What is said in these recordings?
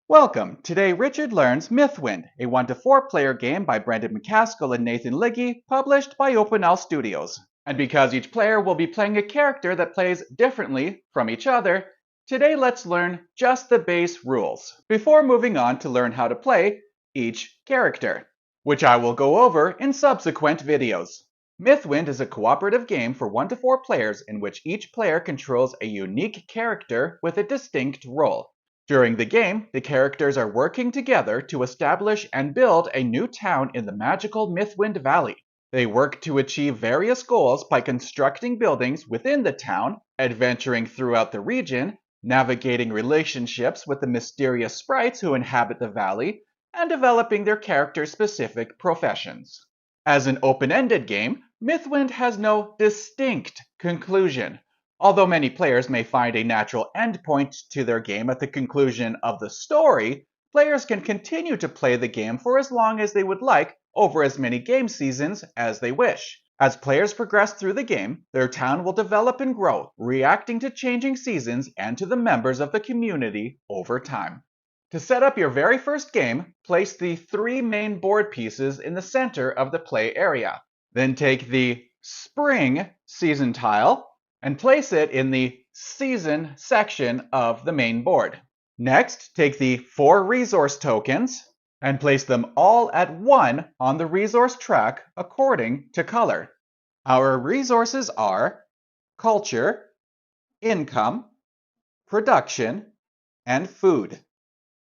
Welcome! Today Richard learns Mythwind, a 1 to 4 player game by McCaskell and Nathan Lige, published by OpenL Studios. And because each player will be playing a character that plays differently from each other, today let's learn just the base rules, before moving on to learn how to play each character, which I will go over in subsequent videos. Mythwind is a cooperative game for 1 to 4 players in which each player controls a unique character with a distinct role. During the game, the characters are working together to establish and build a new town in the magical Mythwind Valley. They work to achieve various goals by constructing buildings within the town, adventuring throughout the region, navigating relationships with the mysterious sprites who inhabit the valley, and developing their character-specific professions. As an open-ended game, Mythwind has no distinct conclusion. Although many players may find a natural endpoint to their game at the conclusion of the story, players can continue to play the game for as long as they would like over as many game seasons as they wish. As players progress through the game, their town will develop and grow, reacting to changing seasons and to the members of the community over time. To set up your very first game, place the 3 main board pieces in the center of the play area. Then take the Spring season tile and place it in the Season section of the main board. Next, take the 4 resource tokens and place them all at 1 on the resource track according to color. Our resources are culture, income, production, and food.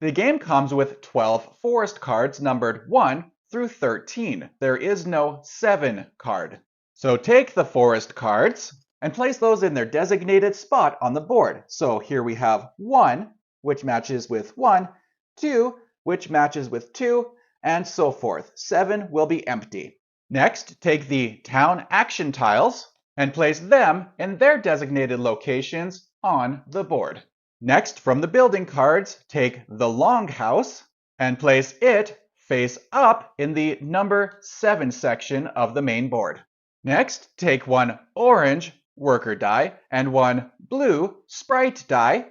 The game comes with 12 forest cards numbered 1 through 13. There is no 7 card. So take the forest cards and place those in their designated spot on the board. So here we have 1, which matches with 1, 2, which matches with 2, and so forth. 7 will be empty. Next, take the town action tiles and place them in their designated locations on the board. Next, from the building cards, take the longhouse and place it face up in the number 7 section of the main board. Next, take 1 orange worker die and 1 blue sprite die,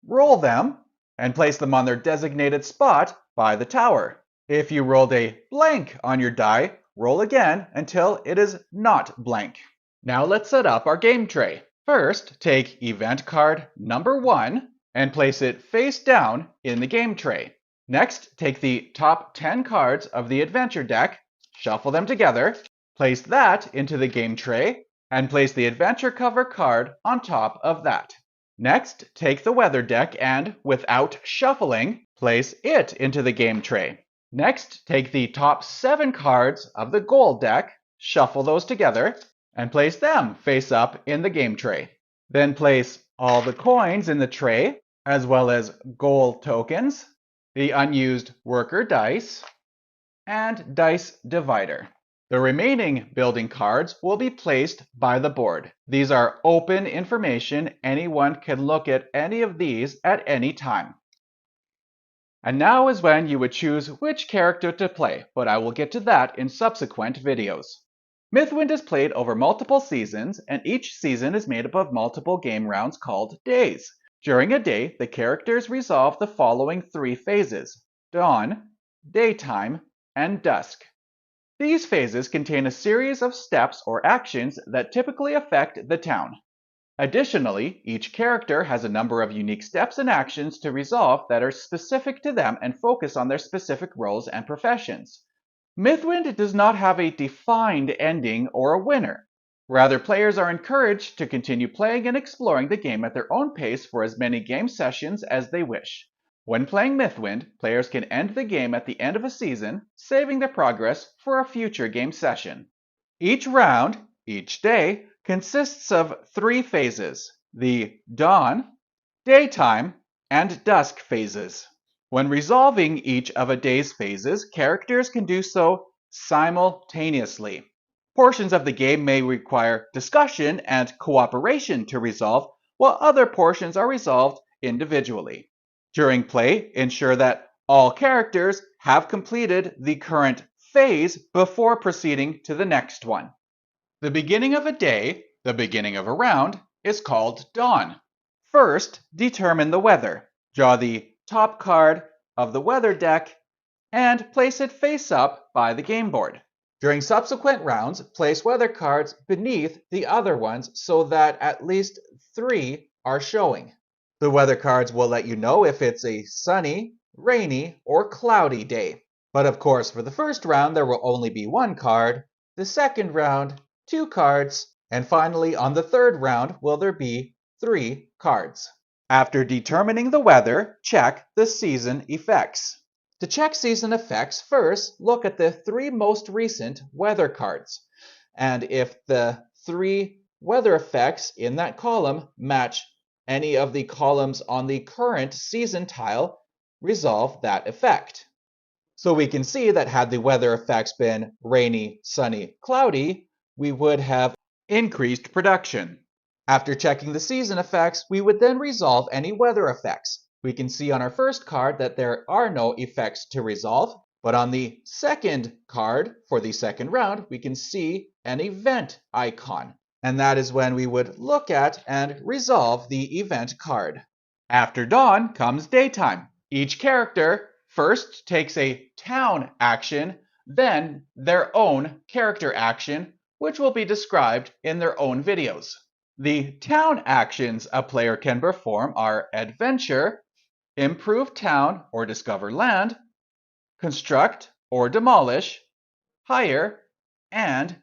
roll them, and place them on their designated spot by the tower. If you rolled a blank on your die, roll again until it is not blank. Now let's set up our game tray. First, take event card number 1 and place it face down in the game tray. Next, take the top 10 cards of the adventure deck, shuffle them together, place that into the game tray, and place the adventure cover card on top of that. Next, take the weather deck and, without shuffling, place it into the game tray. Next, take the top 7 cards of the gold deck, shuffle those together, and place them face up in the game tray. Then place all the coins in the tray, as well as gold tokens, the unused worker dice, and dice divider. The remaining building cards will be placed by the board. These are open information. Anyone can look at any of these at any time. And now is when you would choose which character to play, but I will get to that in subsequent videos. Mythwind is played over multiple seasons, and each season is made up of multiple game rounds called days. During a day, the characters resolve the following 3 phases: dawn, daytime, and dusk. These phases contain a series of steps or actions that typically affect the town. Additionally, each character has a number of unique steps and actions to resolve that are specific to them and focus on their specific roles and professions. Mythwind does not have a defined ending or a winner. Rather, players are encouraged to continue playing and exploring the game at their own pace for as many game sessions as they wish. When playing Mythwind, players can end the game at the end of a season, saving their progress for a future game session. Each round, each day, consists of 3 phases: the dawn, daytime, and dusk phases. When resolving each of a day's phases, characters can do so simultaneously. Portions of the game may require discussion and cooperation to resolve, while other portions are resolved individually. During play, ensure that all characters have completed the current phase before proceeding to the next one. The beginning of a day, the beginning of a round, is called dawn. First, determine the weather. Draw the top card of the weather deck and place it face up by the game board. During subsequent rounds, place weather cards beneath the other ones so that at least 3 are showing. The weather cards will let you know if it's a sunny, rainy, or cloudy day. But of course, for the first round, there will only be 1 card. The second round, 2 cards. And finally, on the third round, will there be 3 cards. After determining the weather, check the season effects. To check season effects, first look at the 3 most recent weather cards. And if the 3 weather effects in that column match any of the columns on the current season tile, resolve that effect. So we can see that had the weather effects been rainy, sunny, cloudy, we would have increased production. After checking the season effects, we would then resolve any weather effects. We can see on our first card that there are no effects to resolve, but on the second card for the second round, we can see an event icon. And that is when we would look at and resolve the event card. After dawn comes daytime. Each character first takes a town action, then their own character action, which will be described in their own videos. The town actions a player can perform are adventure, improve town or discover land, construct or demolish, hire, and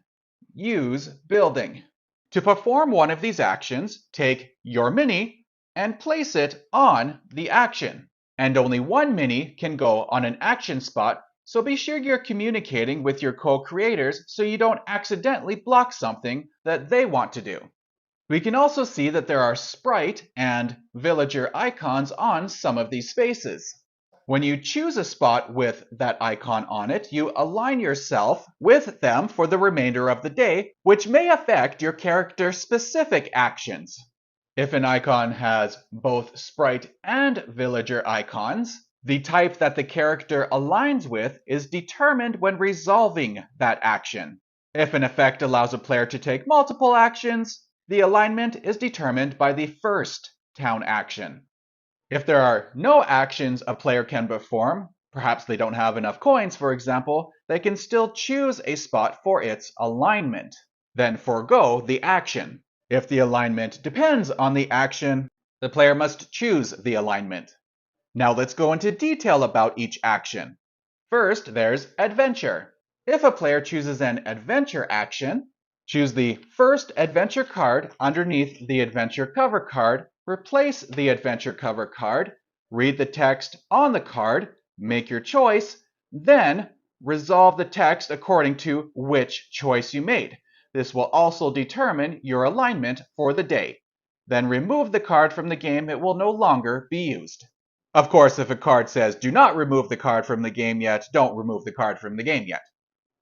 use building. To perform one of these actions, take your mini and place it on the action. And only 1 mini can go on an action spot, so be sure you're communicating with your co-creators so you don't accidentally block something that they want to do. We can also see that there are sprite and villager icons on some of these spaces. When you choose a spot with that icon on it, you align yourself with them for the remainder of the day, which may affect your character's specific actions. If an icon has both sprite and villager icons, the type that the character aligns with is determined when resolving that action. If an effect allows a player to take multiple actions, the alignment is determined by the first town action. If there are no actions a player can perform, perhaps they don't have enough coins, for example, they can still choose a spot for its alignment, then forego the action. If the alignment depends on the action, the player must choose the alignment. Now let's go into detail about each action. First, there's adventure. If a player chooses an adventure action, choose the first adventure card underneath the adventure cover card, replace the adventure cover card, read the text on the card, make your choice, then resolve the text according to which choice you made. This will also determine your alignment for the day. Then remove the card from the game. It will no longer be used. Of course, if a card says, do not remove the card from the game yet, don't remove the card from the game yet.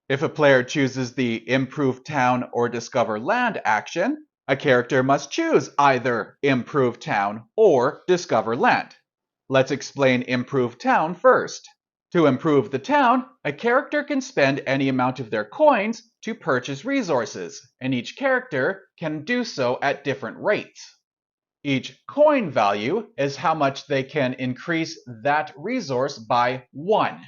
If a player chooses the Improve Town or Discover Land action, a character must choose either Improve Town or Discover Land. Let's explain Improve Town first. To improve the town, a character can spend any amount of their coins to purchase resources, and each character can do so at different rates. Each coin value is how much they can increase that resource by 1.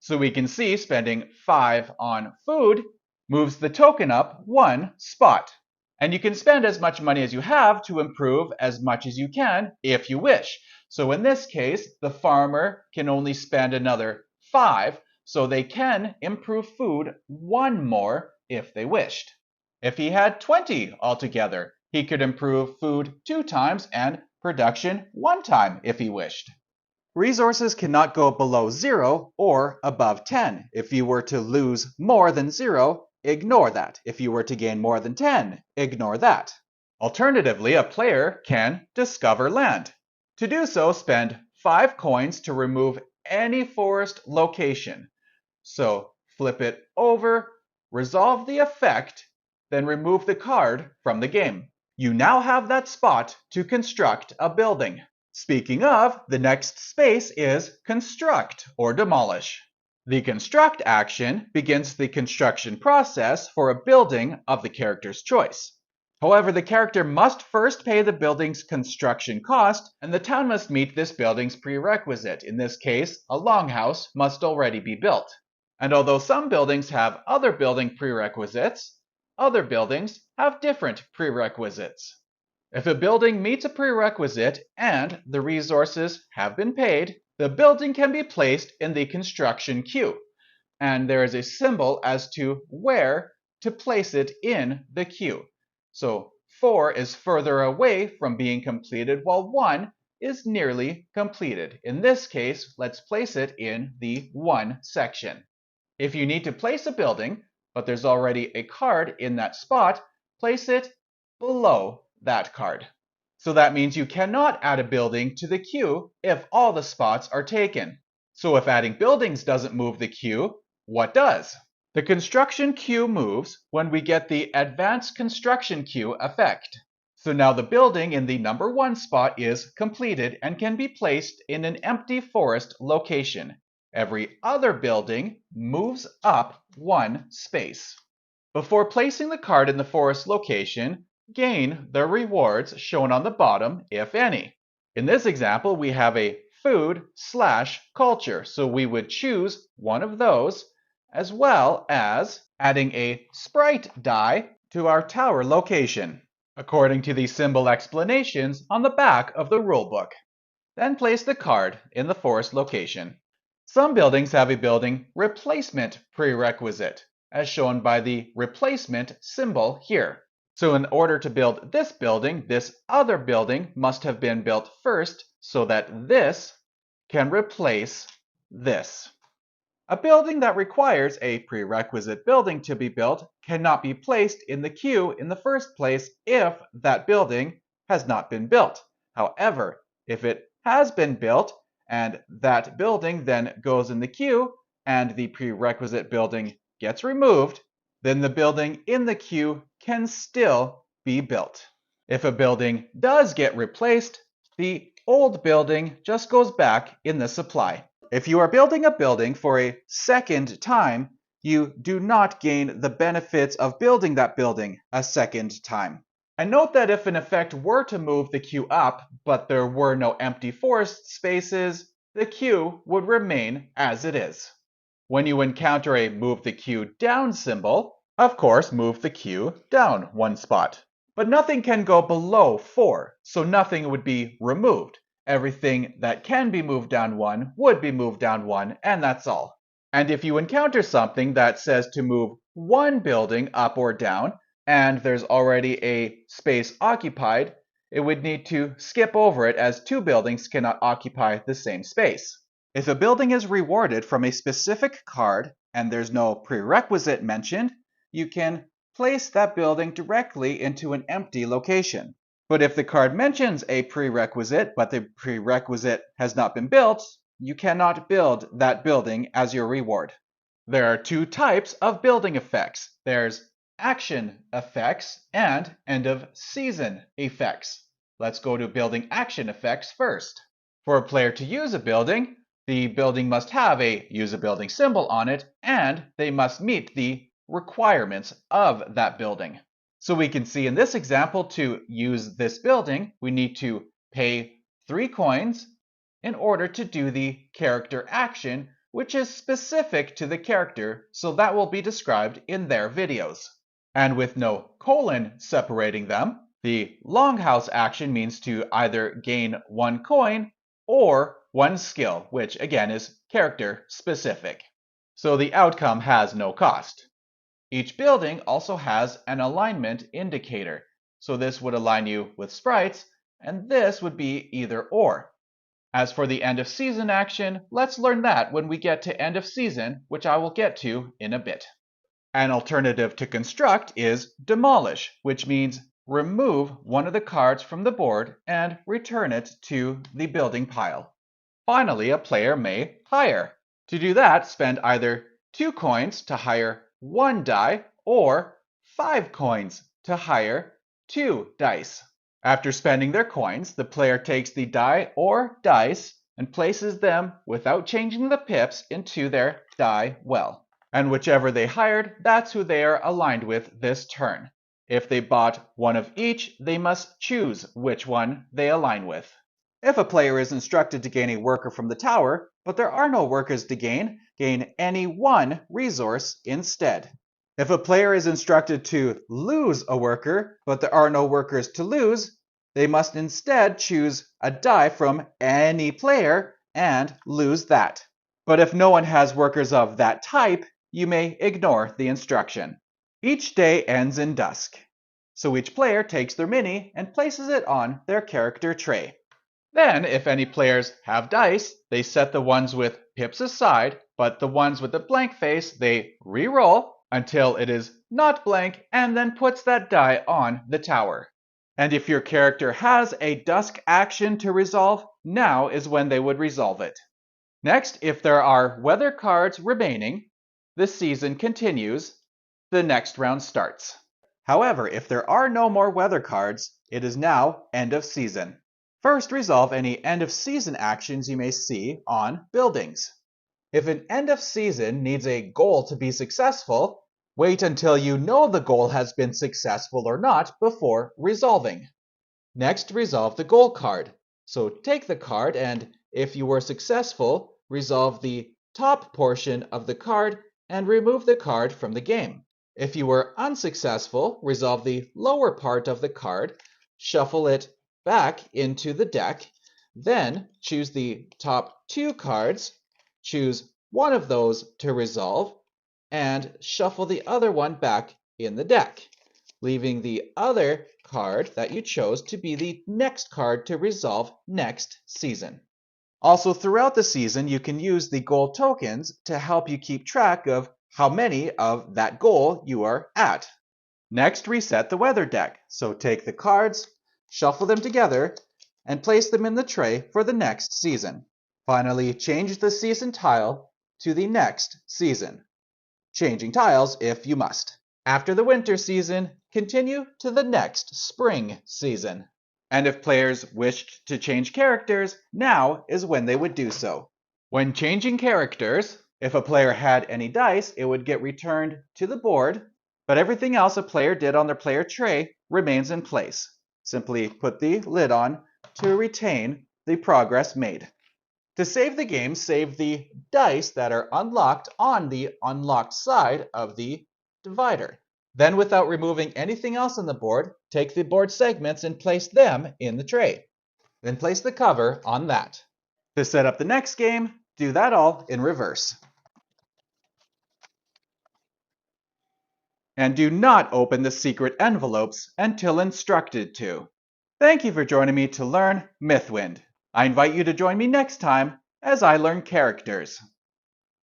So we can see spending 5 on food moves the token up 1 spot. And you can spend as much money as you have to improve as much as you can if you wish. So in this case, the farmer can only spend another 5, so they can improve food 1 more if they wished. If he had 20 altogether, he could improve food 2 times and production 1 time if he wished. Resources cannot go below 0 or above 10. If you were to lose more than 0, ignore that. If you were to gain more than 10, ignore that. Alternatively, a player can discover land. To do so, spend 5 coins to remove any forest location. So flip it over, resolve the effect, then remove the card from the game. You now have that spot to construct a building. Speaking of, the next space is construct or demolish. The construct action begins the construction process for a building of the character's choice. However, the character must first pay the building's construction cost, and the town must meet this building's prerequisite. In this case, a longhouse must already be built. And although some buildings have other building prerequisites, other buildings have different prerequisites. If a building meets a prerequisite and the resources have been paid, the building can be placed in the construction queue, and there is a symbol as to where to place it in the queue. So 4 is further away from being completed while 1 is nearly completed. In this case, let's place it in the 1 section. If you need to place a building, but there's already a card in that spot, place it below that card. So that means you cannot add a building to the queue if all the spots are taken. So if adding buildings doesn't move the queue, what does? The construction queue moves when we get the advanced construction queue effect. So now the building in the number 1 spot is completed and can be placed in an empty forest location. Every other building moves up 1 space. Before placing the card in the forest location, gain the rewards shown on the bottom, if any. In this example, we have a food/culture, so we would choose one of those, as well as adding a sprite die to our tower location, according to the symbol explanations on the back of the rulebook. Then place the card in the forest location. Some buildings have a building replacement prerequisite, as shown by the replacement symbol here. So in order to build this building, this other building must have been built first so that this can replace this. A building that requires a prerequisite building to be built cannot be placed in the queue in the first place if that building has not been built. However, if it has been built and that building then goes in the queue and the prerequisite building gets removed, then the building in the queue can still be built. If a building does get replaced, the old building just goes back in the supply. If you are building a building for a second time, you do not gain the benefits of building that building a second time. And note that if an effect were to move the queue up, but there were no empty forest spaces, the queue would remain as it is. When you encounter a move the queue down symbol, of course move the queue down 1 spot. But nothing can go below 4, so nothing would be removed. Everything that can be moved down 1 would be moved down 1, and that's all. And if you encounter something that says to move 1 building up or down, and there's already a space occupied, it would need to skip over it as 2 buildings cannot occupy the same space. If a building is rewarded from a specific card and there's no prerequisite mentioned, you can place that building directly into an empty location. But if the card mentions a prerequisite, but the prerequisite has not been built, you cannot build that building as your reward. There are 2 types of building effects. There's action effects and end of season effects. Let's go to building action effects first. For a player to use a building, the building must have a use a building symbol on it, and they must meet the requirements of that building. So we can see in this example, to use this building, we need to pay 3 coins in order to do the character action, which is specific to the character, so that will be described in their videos. And with no colon separating them, the longhouse action means to either gain 1 coin or 1 skill, which again is character specific. So the outcome has no cost. Each building also has an alignment indicator. So this would align you with sprites, and this would be either or. As for the end of season action, let's learn that when we get to end of season, which I will get to in a bit. An alternative to construct is demolish, which means remove one of the cards from the board and return it to the building pile. Finally, a player may hire. To do that, spend either 2 coins to hire 1 die or 5 coins to hire 2 dice. After spending their coins, the player takes the die or dice and places them without changing the pips into their die well. And whichever they hired, that's who they are aligned with this turn. If they bought one of each, they must choose which one they align with. If a player is instructed to gain a worker from the tower, but there are no workers to gain any one resource instead. If a player is instructed to lose a worker, but there are no workers to lose, they must instead choose a die from any player and lose that. But if no one has workers of that type, you may ignore the instruction. Each day ends in dusk, so each player takes their mini and places it on their character tray. Then, if any players have dice, they set the ones with pips aside, but the ones with the blank face they re-roll until it is not blank and then puts that die on the tower. And if your character has a dusk action to resolve, now is when they would resolve it. Next, if there are weather cards remaining, the season continues, the next round starts. However, if there are no more weather cards, it is now end of season. First, resolve any end of season actions you may see on buildings. If an end of season needs a goal to be successful, wait until you know the goal has been successful or not before resolving. Next, resolve the goal card. So take the card and, if you were successful, resolve the top portion of the card and remove the card from the game. If you were unsuccessful, resolve the lower part of the card, shuffle it back into the deck, then choose the top two cards, choose one of those to resolve, and shuffle the other one back in the deck, leaving the other card that you chose to be the next card to resolve next season. Also, throughout the season, you can use the goal tokens to help you keep track of how many of that goal you are at. Next, reset the weather deck. So take the cards, shuffle them together, and place them in the tray for the next season. Finally, change the season tile to the next season, changing tiles if you must. After the winter season, continue to the next spring season. And if players wished to change characters, now is when they would do so. When changing characters, if a player had any dice, it would get returned to the board, but everything else a player did on their player tray remains in place. Simply put the lid on to retain the progress made. To save the game, save the dice that are unlocked on the unlocked side of the divider. Then, without removing anything else on the board, take the board segments and place them in the tray. Then place the cover on that. To set up the next game, do that all in reverse. And do not open the secret envelopes until instructed to. Thank you for joining me to learn Mythwind. I invite you to join me next time as I learn characters.